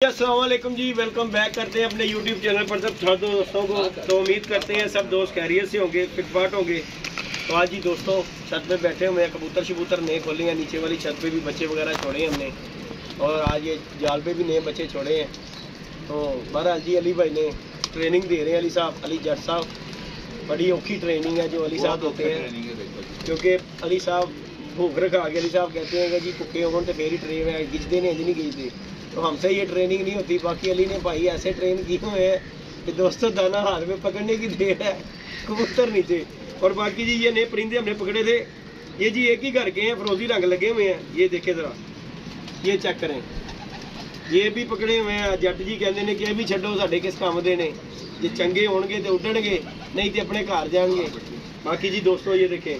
अस्सलाम वालेकुम जी, welcome back करते हैं अपने यूट्यूब चैनल पर सब दोस्तों को। तो उम्मीद करते हैं सब दोस्त खैरियत से होंगे, फिटफाट होंगे। तो आज ही दोस्तों छत पे बैठे हुए हैं, कबूतर शबूतर नए खोले हैं, नीचे वाली छत पे भी बच्चे वगैरह छोड़े हैं हमने, और आज ये जाल पे भी नए बच्चे छोड़े हैं। तो बहरहाल जी अली भाई ने ट्रेनिंग दे रहे हैं, अली साहब, अली जट साहब। बड़ी औखी ट्रेनिंग है जो अली साहब होते हैं, क्योंकि अली साहब भूख रखा के अली साहब कहते हैं कि जी भुखे हों तो फिर ही ट्रेन है, खिंचते नहीं नहीं खिंचते। तो हमसे ये ट्रेनिंग नहीं होती। बाकी अली ने भाई ऐसे ट्रेन किए हुए हैं कि दोस्तों दाना हाथ में पकड़ने की देर है, कबूतर नीचे। और बाकी जी ये नए परिंदे हमने पकड़े थे, ये जी एक ही घर के हैं, फरोजी रंग लगे हुए हैं। ये देखे जरा, ये चेक करें, ये भी पकड़े हुए हैं। जट जी कहते हैं कि भी छड्डो साढ़े किस काम दे ने, जे चंगे होंगे तो उड्डणगे, नहीं तो अपने घर जाएंगे। बाकी जी दोस्तों ये देखें,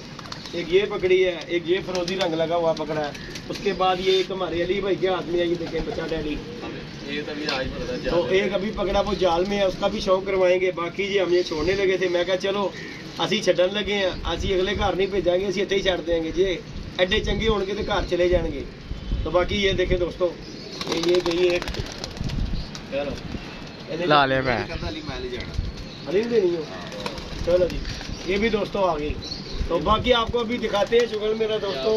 एक ये पकड़ी है, एक ये फरोजी रंग लगा हुआ पकड़ा है। उसके बाद ये एक हमारे अली भाई के हाथ में है, ये देखें बच्चा डैडी। तो एक अभी पकड़ा वो जाल में है, उसका भी शौक करवाएंगे। बाकी जी हम ये छोड़ने लगे थे, मैं कहा चलो असी छड्डन लगे हैं, असी अगले घर नहीं भेजांगे, असी इत्थे ही छड़ देंगे जे एडे चंगे होंगे तो घर चले जाएंगे। तो बाकी ये देखें दोस्तों, ये गई एक ला ले मैं अली देनी हो। चलो जी ये भी दोस्तों आ गई। तो बाकी आपको अभी दिखाते हैं शुगर मेरा दोस्तों।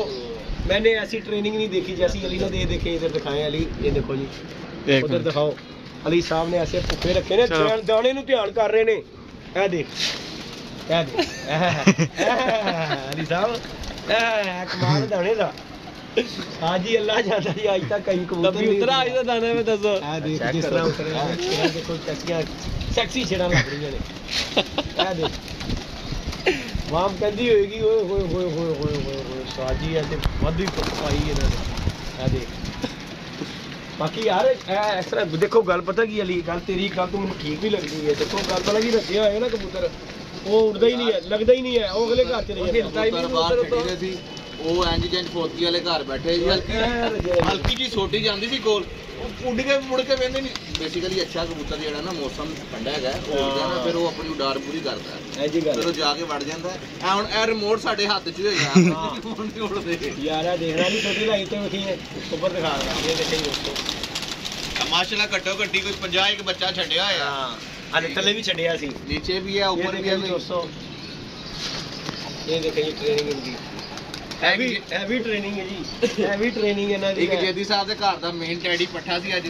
मैंने ऐसी ट्रेनिंग नहीं देखी जैसी अली ने देखे। इधर दिखाएं अली, ये देखो जी, उधर दिखाओ। अली साहब ने ऐसे भुखे रखे ने, दाने नु ध्यान कर रहे ने। ए देख, ए देख अली साहब कमाल दाने दा। हाँ जी अल्लाह जानता जी, आज तक कहीं कबूतर उतरा आज दा दाने में दसो। ए देख जिस तरह उतरे हैं, देखो चस्कियां सेक्सी छेड़ा लग रही ने। ए देख माम कहती होएगी ओए होए होए होए होए होए होए साजी ऐसे वादी पाई इन्होंने। आ देख बाकी यार इस तरह देखो, गल पता की अली, गल तेरी गल तो मुझे ठीक भी लगती है। देखो गल पता की रखे हुए ना कबूतर, वो उड़ता ही नहीं है, लगता ही नहीं है, वो अगले घर चले जाता है। ਉਹ ਇੰਜ ਜੰਜ ਫੋਤੀ ਵਾਲੇ ਘਰ ਬੈਠੇ ਸੀ, ਹਲਕੀ ਜੀ ਛੋਟੀ ਜਾਂਦੀ ਸੀ ਕੋਲ, ਉਹ ਉੱਡ ਕੇ ਮੁੜ ਕੇ ਵੇਂਦੇ ਨਹੀਂ। ਬੇਸਿਕਲੀ ਅੱਛਾ ਕਬੂਤਰ ਜਿਹੜਾ ਨਾ ਮੌਸਮ ਠੰਡਾ ਹੈਗਾ, ਉਹ ਉੱਡਦਾ ਨਾ, ਫਿਰ ਉਹ ਆਪਣੀ ਉਡਾਰ ਪੂਰੀ ਕਰਦਾ ਹੈ, ਫਿਰ ਉਹ ਜਾ ਕੇ ਵੜ ਜਾਂਦਾ ਹੈ। ਹੁਣ ਇਹ ਰਿਮੋਟ ਸਾਡੇ ਹੱਥ 'ਚ ਹੋਏਗਾ, ਹੁਣ ਨਹੀਂ ਉੜਦੇ ਯਾਰ। ਇਹ ਦੇਖਣਾ ਨਹੀਂ, ਛੋਟੀ ਲਾਈ ਤੇ ਵੇਖੀ ਹੈ ਉੱਪਰ ਦਿਖਾ ਰਹਾ, ਇਹ ਦੇਖੇ ਦੋਸਤੋ ਮਾਸ਼ਾਅੱਲਾ ਘੱਟੋ ਘੱਟੀ ਕੋਈ 50 ਇੱਕ ਬੱਚਾ ਛੱਡਿਆ ਹੋਇਆ। ਹਾਂ ਥੱਲੇ ਵੀ ਛੱਡਿਆ ਸੀ, ਨੀਚੇ ਵੀ ਹੈ, ਉੱਪਰ ਵੀ ਹੈ ਦੋਸਤੋ। ਇਹ ਦੇਖੇ ਜੀ ਟ੍ਰੇਨਿੰਗ ਇਨਦੀ ਹੈਵੀ ਟ੍ਰੇਨਿੰਗ ਹੈ ਜੀ, ਹੈਵੀ ਟ੍ਰੇਨਿੰਗ ਇਹਨਾਂ ਦੀ। ਇੱਕ ਜੇਦੀ ਸਾਹਿਬ ਦੇ ਘਰ ਦਾ ਮੇਨ ਟੈਡੀ ਪੱਠਾ ਸੀ ਅੱਜ।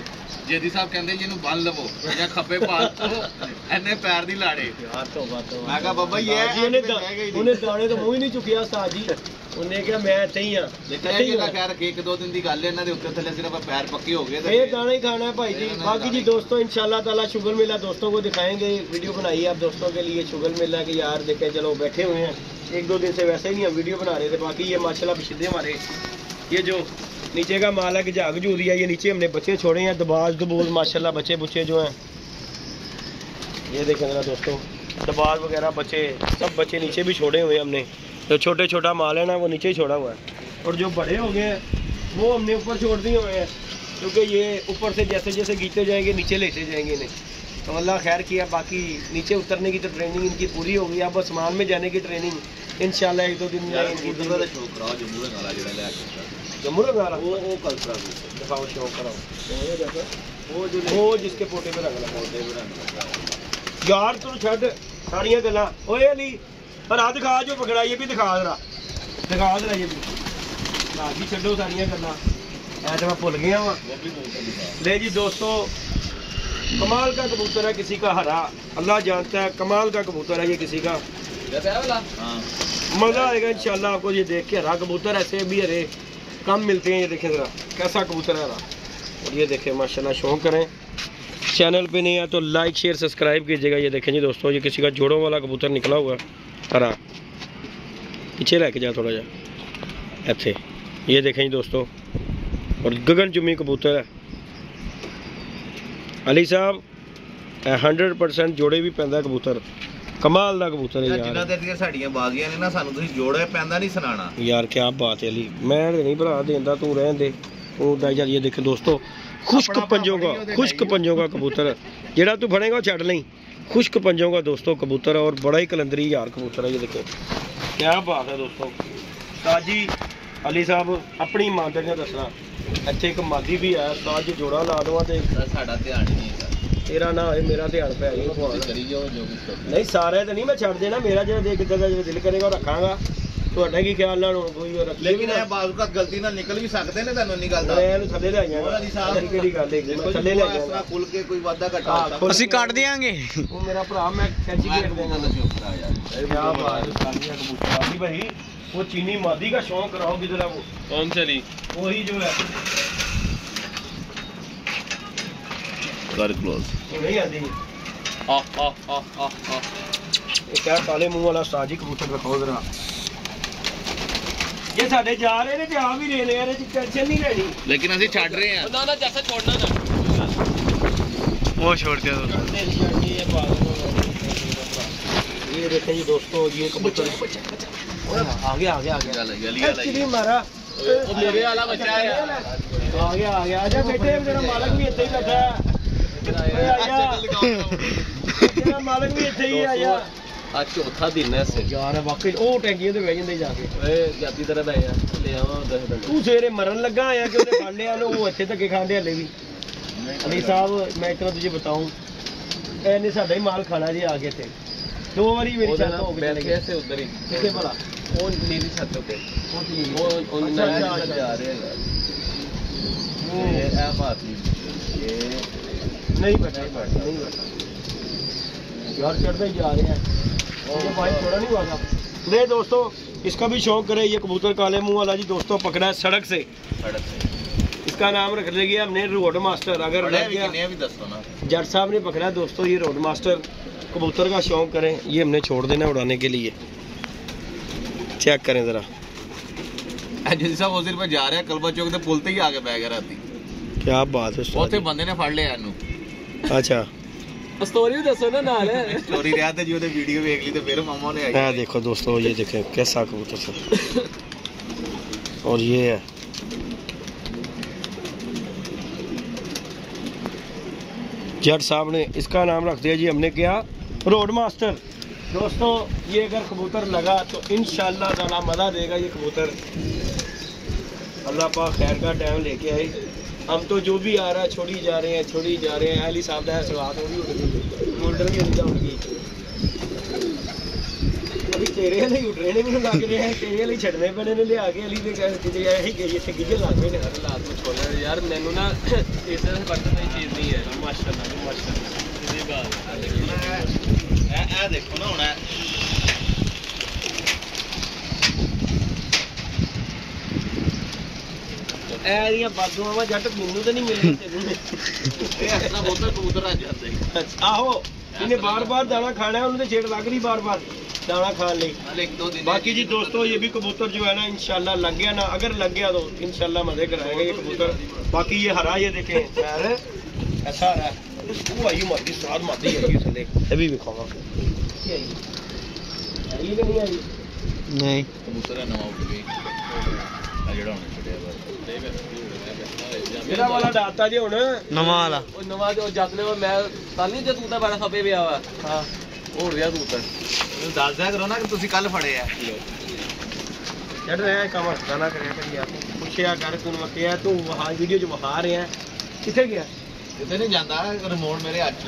ਜੇਦੀ ਸਾਹਿਬ ਕਹਿੰਦੇ ਜੀ ਇਹਨੂੰ ਬੰਨ ਲਵੋ ਜਾਂ ਖੱਪੇ ਪਾ ਲਵੋ, ਇਹਨੇ ਪੈਰ ਦੀ ਲਾੜੇ। ਮੈਂ ਕਿਹਾ ਬਾਬਾ ਜੀ ਉਹਨੇ ਦਾਣੇ ਤੋਂ ਮੂੰਹ ਹੀ ਨਹੀਂ ਚੁੱਕਿਆ ਉਸਤਾਦ ਜੀ। ਉਹਨੇ ਕਿਹਾ ਮੈਂ ਇੱਥੇ ਹੀ ਆ। ਖੈਰ ਇੱਕ ਦੋ ਦਿਨ ਦੀ ਗੱਲ ਹੈ, ਇਹਨਾਂ ਦੇ ਉੱਤੇ ਥੱਲੇ सिर्फ पैर पक्के हो गए, ये दाना ही खाना है भाई जी। बाकी जी दोस्तों इंशाल्लाह ताला शुगर मेला दोस्तों को दिखाएंगे, वीडियो बनाई है आप दोस्तों के लिए शुगर मेला के। यार देखे चलो बैठे हुए हैं, एक दो दिन से वैसे ही नहीं हम वीडियो बना रहे थे। बाकी ये माशाल्लाह बिछदे हमारे, ये जो नीचे का माल है कि झाग जूरी है, ये नीचे हमने बच्चे छोड़े हैं, दबाज दबूज माशाल्लाह बच्चे बुच्चे जो हैं, ये देखें जरा दोस्तों, दबाज वगैरह बच्चे सब बच्चे नीचे भी छोड़े हुए हैं हमने। जो छोटे छोटा माल है ना वो नीचे ही छोड़ा हुआ है, और जो बड़े हो गए हैं वो हमने ऊपर छोड़ दिए हुए हैं, क्योंकि ये ऊपर से जैसे जैसे गीते जाएंगे नीचे लेते जाएंगे इन्हें। तो अल्लाह खैर किया। बाकी नीचे उतरने की तो ट्रेनिंग इनकी पूरी हो गई, अब आसमान में जाने की ट्रेनिंग इंशाल्लाह एक दो दिन में इनकी। जम्मू का गाला वो कल दिखाओ, शो कराओ, वो जिसके पोटे पे रंग लगा यार। तू छड़ सारियां गल्लां। ओए अली पर दिखा जो पकड़ा, ये भी दिखा जरा, दिखा जरा ये भी जी, छो सारिया गल्लां, तो मैं भुल गया वहाँ। ले जी दोस्तों, कमाल का कबूतर है, किसी का हरा अल्लाह जानता है, कमाल का कबूतर है ये, किसी का मज़ा आएगा इंशाल्लाह आपको ये देख के। हरा कबूतर ऐसे भी हरे कम मिलते हैं, ये देखें ज़रा कैसा कबूतर है हरा। और ये देखें माशाल्लाह, शौक करें, चैनल पे नहीं है तो लाइक शेयर सब्सक्राइब कीजिएगा। ये देखें जी दोस्तों, ये किसी का जोड़ों वाला कबूतर निकला हुआ हरा, पीछे लेके जा थोड़ा जा ऐसे, ये देखें जी दोस्तों। और गगन चुम्मी कबूतर है अली साहब, 100% जोड़े भी पैंदा कबूतर, कमाल का कबूतर है यार। जिन्ना देर साड़ियां बागियां ने ना, सानू तुसीं जोड़ा पैंदा नहीं सुनाना यार, क्या बात है अली, मैं नहीं भरा देंदा, तू रहन दे तू दा। ये देखे दोस्तों, खुश्क पंजों का कबूतर, जेड़ा तू फड़ेगा छड़ नहीं, खुश्क पंजों का दोस्तों कबूतर है, और बड़ा ही कलंदरी यार कबूतर है। ये देखे क्या बात है दोस्तों। ताजी ਅਲੀ ਸਾਹਿਬ ਆਪਣੀ ਇਮਾਨਦਾਰੀ ਨਾਲ ਦੱਸਣਾ, ਇੱਥੇ ਇੱਕ ਮਾਦੀ ਵੀ ਹੈ ਉਸਤਾਦ ਜੀ, ਜੋੜਾ ਲਾ ਦਵਾਂ ਤੇ ਸਾਡਾ ਧਿਆਨ ਹੀ ਨਹੀਂ ਹੈਗਾ, ਤੇਰਾ ਨਾ ਹੋਏ ਮੇਰਾ ਧਿਆਨ ਪੈ ਜਾਏ। ਕਰੀ ਜਾਓ ਜੋ ਕੁਝ ਕਰਨਾ। ਨਹੀਂ ਸਾਰੇ ਤਾਂ ਨਹੀਂ ਮੈਂ ਛੱਡ ਦੇਣਾ, ਮੇਰਾ ਜਿਹੜਾ ਦੇਖ ਕਿੱਦਾਂ ਦਾ ਦਿਲ ਕਰੇਗਾ ਉਹ ਰੱਖਾਂਗਾ। ਤੁਹਾਡਾ ਕੀ ਖਿਆਲ ਨਾਲ ਹੁਣ ਕੋਈ ਰੱਖੀ? ਲੇਕਿਨ ਇਹ ਬਾਜ਼ੂ ਤੱਕ ਗਲਤੀ ਨਾਲ ਨਿਕਲ ਵੀ ਸਕਦੇ ਨੇ, ਤੁਹਾਨੂੰ ਨਹੀਂ ਗੱਲ ਦਾ। ਮੈਂ ਇਹਨੂੰ ਥੱਲੇ ਲੈ ਜਾਵਾਂਗਾ, ਕਿਹੜੀ ਗੱਲ ਹੈਗੀ, ਮੈਂ ਥੱਲੇ ਲੈ ਜਾਵਾਂਗਾ। ਖੁੱਲ ਕੇ ਕੋਈ ਵਾਧਾ ਘਟਾ ਅਸੀਂ ਕੱਟ ਦਿਆਂਗੇ। ਉਹ ਮੇਰਾ ਭਰਾ, ਮੈਂ ਕੈਂਚੀ ਘੇਰ ਦੇਗਾ। ਯਾਰ क्या बात है सानिया कबूतर भाई, वो चीनी मादी का शौक रहोगे जरा, वो कौन सी वही जो है कर क्लोज वो नहीं आती। ये क्या काले मुंह वाला उस्ताद जी कबूतर रखो जरा, ये साडे जा रहे ने ते आ भी रहे ने, ਇਹਦੇ ਚ ਟੈਨਸ਼ਨ ਨਹੀਂ ਲੈਣੀ। लेकिन ਅਸੀਂ ਛੱਡ ਰਹੇ ਹਾਂ। ना ना जैसा छोड़ना ना वो छोड़ दिया। ये देखें जी दोस्तों, ये कबूतर आ गया एक्चुअली हमारा ਉਹ ਮੇਰੇ ਵਾਲਾ ਬੱਚਾ ਹੈ। आ गया आजा बेटे, मेरा मालिक भी ਇੱਥੇ ਹੀ बैठा है। तेरा मालिक भी ਇੱਥੇ ही आया। ਅੱਜ ਚੌਥਾ ਦਿਨ ਹੈ ਸੇ ਯਾਰ ਵਾਕਈ ਉਹ ਟੈਂਕੀਆਂ ਤੇ ਬਹਿ ਜਾਂਦੇ ਜਾ ਕੇ। ਓਏ ਜਾਤੀ ਤਰ੍ਹਾਂ ਦਾ ਯਾਰ ਲੈ ਆਵਾਂ 10 ਦਿਨ। ਤੂੰ ਸਵੇਰੇ ਮਰਨ ਲੱਗਾ ਆਇਆ ਕਿ ਉਹਨੇ ਫੜ ਲਿਆ ਉਹ ਇੱਥੇ ਧੱਕੇ ਖਾਂਦੇ ਹਲੇ ਵੀ। ਅਲੀ ਸਾਹਿਬ ਮੈਂ ਇਤਨਾ ਤੁਝੇ ਬਤਾऊं, ਇਹਨੇ ਸਾਡਾ ਹੀ ਮਾਲ ਖਾਣਾ ਜੀ ਆ ਕੇ ਇੱਥੇ। 2 ਵਾਰੀ ਮੇਰੀ ਛੱਤ ਹੋ ਗਈ ਚਲੇ कैसे उधर ही ਕਿੱਥੇ ਭਲਾ? ਉਹ ਨੀਲੀ ਛੱਤ ਤੇ ਉਹ ਉਹ ਨਾਲ ਜਾ ਰਹੇ ਹੈਗਾ। ਇਹ ਬਾਤ ਨਹੀਂ, ਇਹ नहीं बैठा नहीं बैठा यार, चढ़ते ही जा रहे हैं। ये भाई थोड़ा नहीं हुआ था। नहीं दोस्तों, इसका भी शौक करे, ये कबूतर काले मुंह वाला जी दोस्तों पकड़ा है सड़क से। इसका नाम रख लिया हमने रोड मास्टर। अगर लग गया भी दसो ना, जट साहब ने पकड़ा है दोस्तों ये रोड मास्टर। कबूतर का शौक करें, ये हमने छोड़ देना उड़ाने के लिए। चेक करें जरा, ਜੀ ਸਾਹਿਬ ਉਸੇ पे ਜਾ ਰਿਹਾ ਕਲਬਾ ਚੌਕ ਤੇ ਪੁਲ ਤੇ ਹੀ ਆ ਕੇ ਬਹਿ ਗਿਆ ਰਾਤੀ। क्या बात है उस्ताद ਉੱਥੇ ਬੰਦੇ ਨੇ ਫੜ ਲਿਆ ਇਹਨੂੰ। जी। अच्छा स्टोरी भी दसो ना नाल ਸਟੋਰੀ ਰਿਆ ਤੇ ਜੀ ਉਹਦੇ ਵੀਡੀਓ ਵੇਖ ਲਈ ਤੇ ਫਿਰ ਮਾਮਾ ਨੇ हाँ देखो दोस्तों, ये देखें कैसा कबूतर से, और ये है जट साहब ने इसका नाम रख दिया जी हमने क्या, रोड मास्टर। दोस्तों ये अगर कबूतर लगा तो इंशाल्लाह ताला मजा देगा ये कबूतर। अल्लाह पाक खैर का टाइम लेके आए। हम तो जो भी आ रहा है छोड़ी जा रहे हैं। अली साहब का सवाल हो रही गोल्डन भी नहीं जाऊंगी, अभी तेरे नहीं उठ रहे ने, मैंने लग रहे हैं तेरे लिए छड़ने पैने ने लिया के अली ने किते यही गई इतने गिजे लग गए ने। हालात में छोड़ना यार, मैनू ना इस तरह बर्तन की चीज़ नहीं है। माशाल्लाह माशाल्लाह ये बात ਇਹ ਦੇਖੋ ਨਾ ਹੁਣ ਐਰੀਆਂ ਬਾਦੂਆਂ ਜੱਟ ਮੈਨੂੰ ਤਾਂ ਨਹੀਂ ਮਿਲਣੀ ਤੈਨੂੰ। ਇਹ ਇਸ ਤਰ੍ਹਾਂ ਬਹੁਤ ਕਬੂਤਰ ਆ ਜਾਂਦੇ। ਆਹੋ ਇਹਨੇ ਬਾਰ-ਬਾਰ ਦਾਣਾ ਖਾਣਾ, ਉਹਨੂੰ ਤੇ ਛੇੜ ਲੱਗ ਰਹੀ ਬਾਰ-बार दाना खाने ਲਈ। हाल एक दो दिन बाकी जी दोस्तों ये भी कबूतर जो है ना इंशाल्लाह लग गया ना, अगर लग गया तो इंशाल्लाह मजे कराएगा ये कबूतर। बाकी ये हरा ये देखें यार ऐसा हरा वो आई मादी स्वाद मादी आई इसलिए ये भी दिखाऊंगा। ये कि नहीं आई? नहीं कबूतर है नवा उठ गई आ जेड़ा होने छड़िया मेरा वाला दाता जी हुन नवा वाला ਉਹ ਨਵਾਂ ਜੋ ਜੱਤ ਨੇ ਮੈਂ ਕੱਲ ਨਹੀਂ ਜੇ ਤੂੰ ਤਾਂ ਬੜਾ ਖੱਪੇ ਪਿਆ ਵਾ हां ਹੋ ਰਿਹਾ ਤੂੰ ਤਾਂ ਮੈਨੂੰ ਦੱਸ ਦਿਆ ਕਰੋ ਨਾ ਕਿ ਤੁਸੀਂ ਕੱਲ ਫੜੇ ਆ चढ़ रहा है काम गाना करे कर यार पूछया कर तू किया तू वहां वीडियो जो वहा रहे हैं किथे गया ਕਿਤੇ ਨਹੀਂ ਜਾਂਦਾ ਰਿਮੋਟ ਮੇਰੇ ਹੱਥ 'ਚ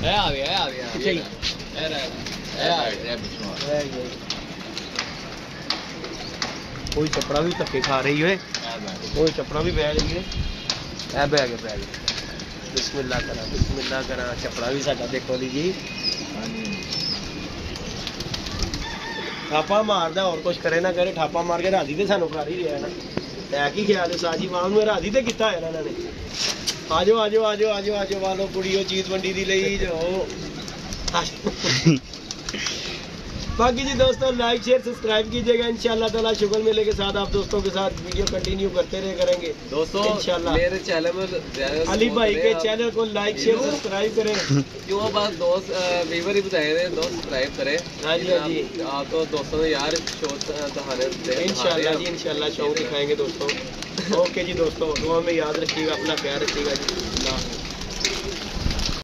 ਇਹ ਆ ਗਿਆ किथे ਇਹ ਰਹਿ ਪਿੱਛੋਂ कोई चपड़ा भी धक्के खा रही है, कोई चपड़ा भी बह रही है। ऐ बह गया बिस्मिल्लाह करा चपड़ा भी साडा देखो ली जी ਠਾਪਾ ਮਾਰਦਾ ਹੋਰ ਕੁਝ ਕਰੇ ਨਾ ਕਰੇ ਠਾਪਾ ਮਾਰ ਕੇ ਰਾਜੀ ਤੇ ਸਾਨੂੰ ਕਰ ਹੀ ਰਿਹਾ ਨਾ। ਹੈ ਕੀ ਖਿਆਲ ਹੈ ਸਾਜੀ ਮਾਂ ਨੂੰ ਰਾਜੀ ਤੇ ਕੀਤਾ ਹੋਇਆ ਇਹਨਾਂ ਨੇ। ਆਜੋ ਵਾਲੋ ਕੁੜੀਓ ਚੀਜ਼ ਵੰਡੀ ਦੀ ਲਈ ਜੋ। बाकी जी दोस्तों लाइक शेयर सब्सक्राइब कीजिएगा इंशाल्लाह ताला। शुगर मेले के साथ आप दोस्तों के साथ वीडियो कंटिन्यू करते रहे करेंगे दोस्तों इंशाल्लाह। मेरे चैनल में अली भाई के चैनल को लाइक शेयर सब्सक्राइब करें। क्यों बस दोस्त व्यूवर ही बताए थे दोस्त सब्सक्राइब करें। हाँ जी आप तो दोस्तों ने यार शो दिखाने इंशाल्लाह जी इंशाल्लाह शो दिखाएंगे दोस्तों। ओके जी दोस्तों दुआ में याद रखिएगा, अपना ख्याल रखिएगा जी।